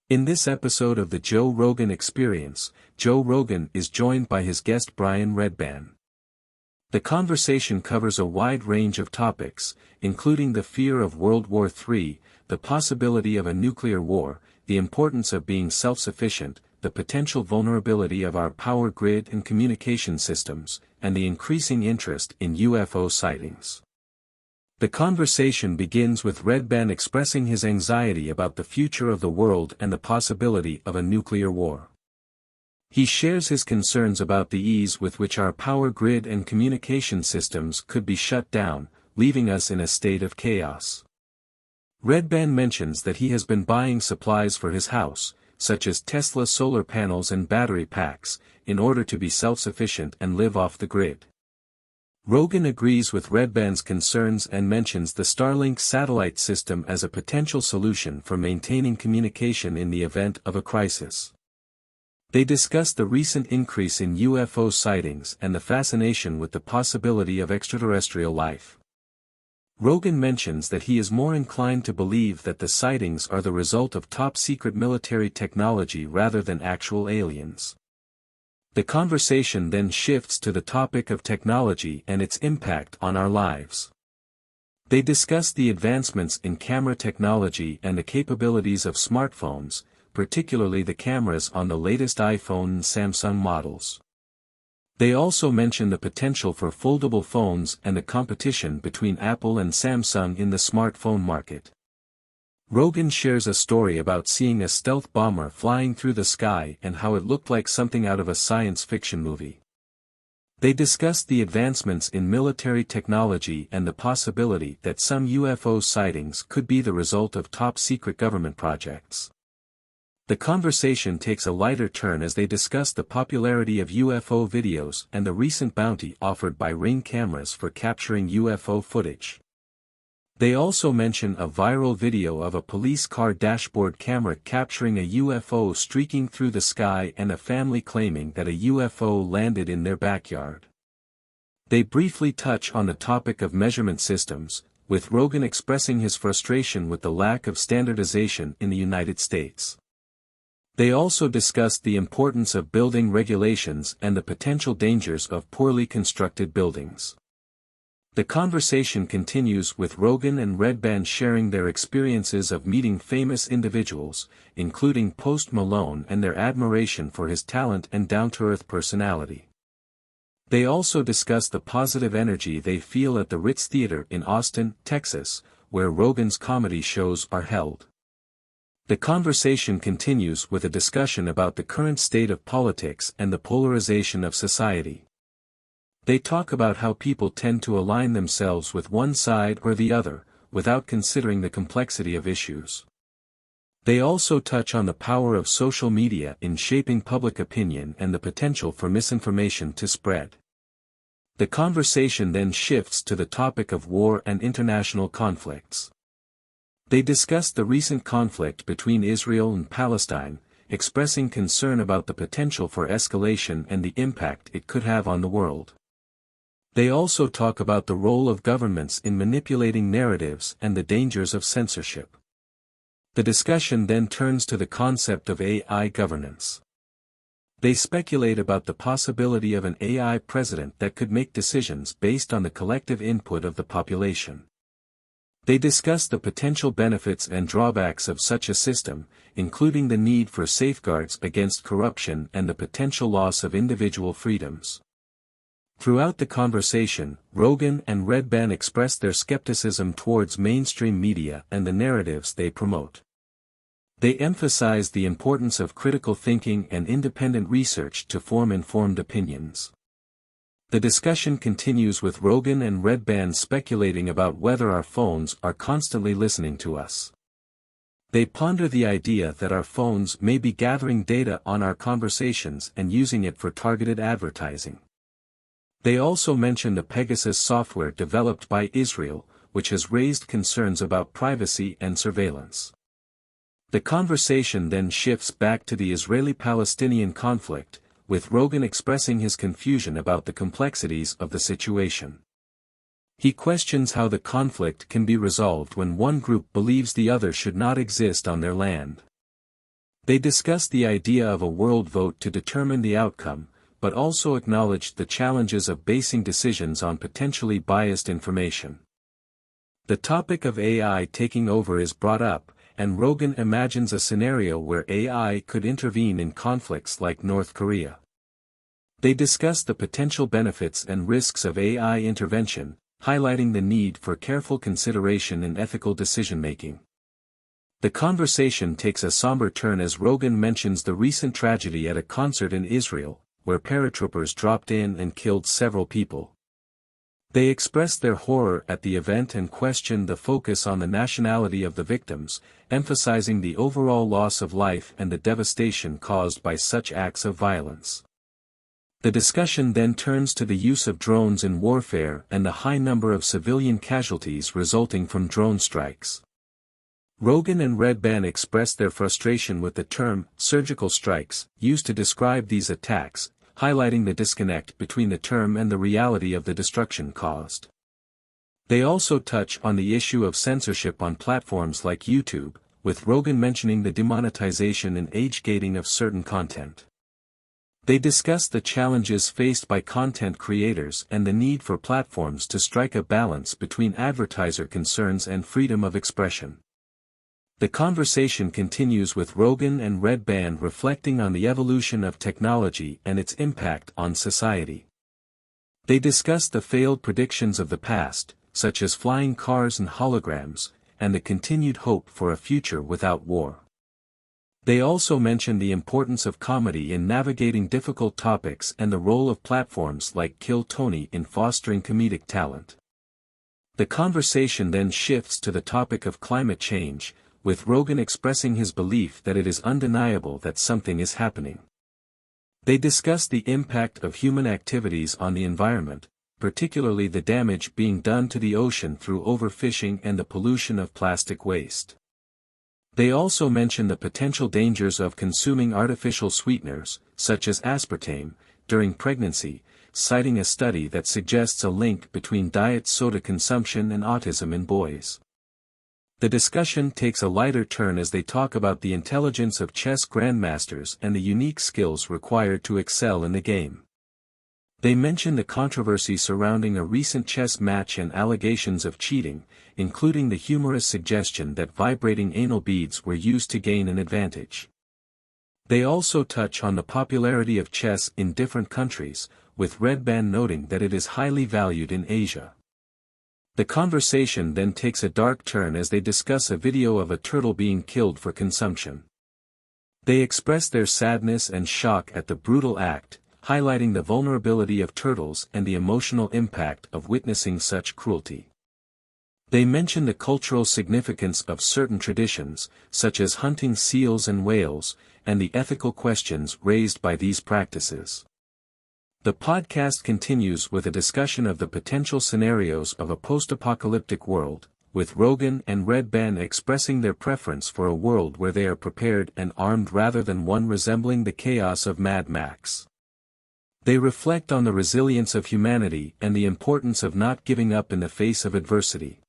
In this episode of the Joe Rogan Experience, Joe Rogan is joined by his guest Brian Redban. The conversation covers a wide range of topics, including the fear of World War III, the possibility of a nuclear war, the importance of being self-sufficient, the potential vulnerability of our power grid and communication systems, and the increasing interest in UFO sightings. The conversation begins with Redban expressing his anxiety about the future of the world and the possibility of a nuclear war. He shares his concerns about the ease with which our power grid and communication systems could be shut down, leaving us in a state of chaos. Redban mentions that he has been buying supplies for his house, such as Tesla solar panels and battery packs, in order to be self-sufficient and live off the grid. Rogan agrees with Redban's concerns and mentions the Starlink satellite system as a potential solution for maintaining communication in the event of a crisis. They discuss the recent increase in UFO sightings and the fascination with the possibility of extraterrestrial life. Rogan mentions that he is more inclined to believe that the sightings are the result of top-secret military technology rather than actual aliens. The conversation then shifts to the topic of technology and its impact on our lives. They discuss the advancements in camera technology and the capabilities of smartphones, particularly the cameras on the latest iPhone and Samsung models. They also mention the potential for foldable phones and the competition between Apple and Samsung in the smartphone market. Rogan shares a story about seeing a stealth bomber flying through the sky and how it looked like something out of a science fiction movie. They discuss the advancements in military technology and the possibility that some UFO sightings could be the result of top-secret government projects. The conversation takes a lighter turn as they discuss the popularity of UFO videos and the recent bounty offered by Ring cameras for capturing UFO footage. They also mention a viral video of a police car dashboard camera capturing a UFO streaking through the sky and a family claiming that a UFO landed in their backyard. They briefly touch on the topic of measurement systems, with Rogan expressing his frustration with the lack of standardization in the United States. They also discuss the importance of building regulations and the potential dangers of poorly constructed buildings. The conversation continues with Rogan and Redban sharing their experiences of meeting famous individuals, including Post Malone, and their admiration for his talent and down-to-earth personality. They also discuss the positive energy they feel at the Ritz Theater in Austin, Texas, where Rogan's comedy shows are held. The conversation continues with a discussion about the current state of politics and the polarization of society. They talk about how people tend to align themselves with one side or the other, without considering the complexity of issues. They also touch on the power of social media in shaping public opinion and the potential for misinformation to spread. The conversation then shifts to the topic of war and international conflicts. They discuss the recent conflict between Israel and Palestine, expressing concern about the potential for escalation and the impact it could have on the world. They also talk about the role of governments in manipulating narratives and the dangers of censorship. The discussion then turns to the concept of AI governance. They speculate about the possibility of an AI president that could make decisions based on the collective input of the population. They discuss the potential benefits and drawbacks of such a system, including the need for safeguards against corruption and the potential loss of individual freedoms. Throughout the conversation, Rogan and Redban express their skepticism towards mainstream media and the narratives they promote. They emphasize the importance of critical thinking and independent research to form informed opinions. The discussion continues with Rogan and Redban speculating about whether our phones are constantly listening to us. They ponder the idea that our phones may be gathering data on our conversations and using it for targeted advertising. They also mention the Pegasus software developed by Israel, which has raised concerns about privacy and surveillance. The conversation then shifts back to the Israeli-Palestinian conflict, with Rogan expressing his confusion about the complexities of the situation. He questions how the conflict can be resolved when one group believes the other should not exist on their land. They discussed the idea of a world vote to determine the outcome, but also acknowledged the challenges of basing decisions on potentially biased information. The topic of AI taking over is brought up, and Rogan imagines a scenario where AI could intervene in conflicts like North Korea. They discuss the potential benefits and risks of AI intervention, highlighting the need for careful consideration in ethical decision-making. The conversation takes a somber turn as Rogan mentions the recent tragedy at a concert in Israel, where paratroopers dropped in and killed several people. They expressed their horror at the event and questioned the focus on the nationality of the victims, emphasizing the overall loss of life and the devastation caused by such acts of violence. The discussion then turns to the use of drones in warfare and the high number of civilian casualties resulting from drone strikes. Rogan and Redban expressed their frustration with the term surgical strikes used to describe these attacks, highlighting the disconnect between the term and the reality of the destruction caused. They also touch on the issue of censorship on platforms like YouTube, with Rogan mentioning the demonetization and age-gating of certain content. They discuss the challenges faced by content creators and the need for platforms to strike a balance between advertiser concerns and freedom of expression. The conversation continues with Rogan and Redban reflecting on the evolution of technology and its impact on society. They discuss the failed predictions of the past, such as flying cars and holograms, and the continued hope for a future without war. They also mention the importance of comedy in navigating difficult topics and the role of platforms like Kill Tony in fostering comedic talent. The conversation then shifts to the topic of climate change, with Rogan expressing his belief that it is undeniable that something is happening. They discuss the impact of human activities on the environment, particularly the damage being done to the ocean through overfishing and the pollution of plastic waste. They also mention the potential dangers of consuming artificial sweeteners, such as aspartame, during pregnancy, citing a study that suggests a link between diet soda consumption and autism in boys. The discussion takes a lighter turn as they talk about the intelligence of chess grandmasters and the unique skills required to excel in the game. They mention the controversy surrounding a recent chess match and allegations of cheating, including the humorous suggestion that vibrating anal beads were used to gain an advantage. They also touch on the popularity of chess in different countries, with Redban noting that it is highly valued in Asia. The conversation then takes a dark turn as they discuss a video of a turtle being killed for consumption. They express their sadness and shock at the brutal act, highlighting the vulnerability of turtles and the emotional impact of witnessing such cruelty. They mention the cultural significance of certain traditions, such as hunting seals and whales, and the ethical questions raised by these practices. The podcast continues with a discussion of the potential scenarios of a post-apocalyptic world, with Rogan and Redban expressing their preference for a world where they are prepared and armed rather than one resembling the chaos of Mad Max. They reflect on the resilience of humanity and the importance of not giving up in the face of adversity.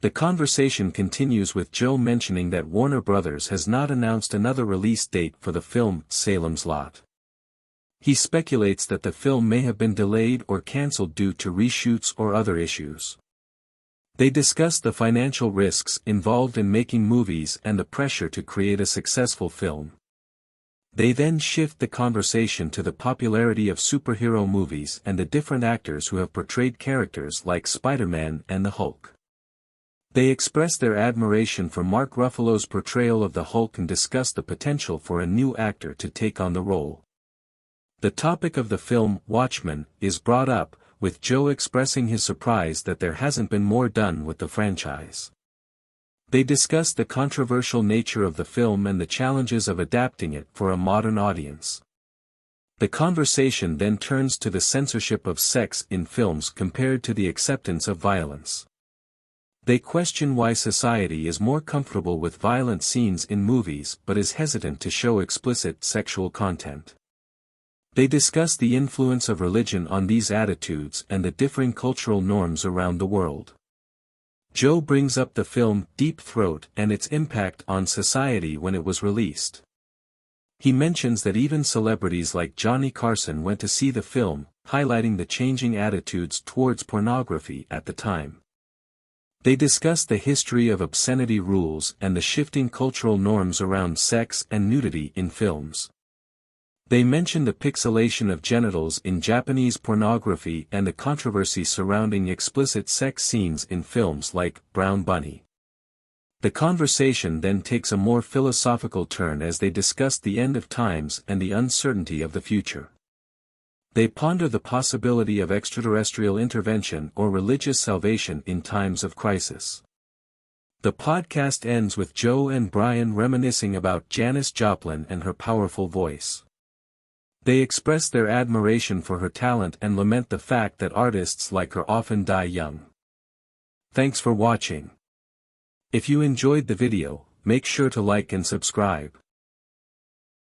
The conversation continues with Joe mentioning that Warner Brothers has not announced another release date for the film Salem's Lot. He speculates that the film may have been delayed or cancelled due to reshoots or other issues. They discuss the financial risks involved in making movies and the pressure to create a successful film. They then shift the conversation to the popularity of superhero movies and the different actors who have portrayed characters like Spider-Man and the Hulk. They express their admiration for Mark Ruffalo's portrayal of the Hulk and discuss the potential for a new actor to take on the role. The topic of the film, Watchmen, is brought up, with Joe expressing his surprise that there hasn't been more done with the franchise. They discuss the controversial nature of the film and the challenges of adapting it for a modern audience. The conversation then turns to the censorship of sex in films compared to the acceptance of violence. They question why society is more comfortable with violent scenes in movies but is hesitant to show explicit sexual content. They discuss the influence of religion on these attitudes and the differing cultural norms around the world. Joe brings up the film Deep Throat and its impact on society when it was released. He mentions that even celebrities like Johnny Carson went to see the film, highlighting the changing attitudes towards pornography at the time. They discuss the history of obscenity rules and the shifting cultural norms around sex and nudity in films. They mention the pixelation of genitals in Japanese pornography and the controversy surrounding explicit sex scenes in films like Brown Bunny. The conversation then takes a more philosophical turn as they discuss the end of times and the uncertainty of the future. They ponder the possibility of extraterrestrial intervention or religious salvation in times of crisis. The podcast ends with Joe and Brian reminiscing about Janis Joplin and her powerful voice. They express their admiration for her talent and lament the fact that artists like her often die young. Thanks for watching. If you enjoyed the video, make sure to like and subscribe.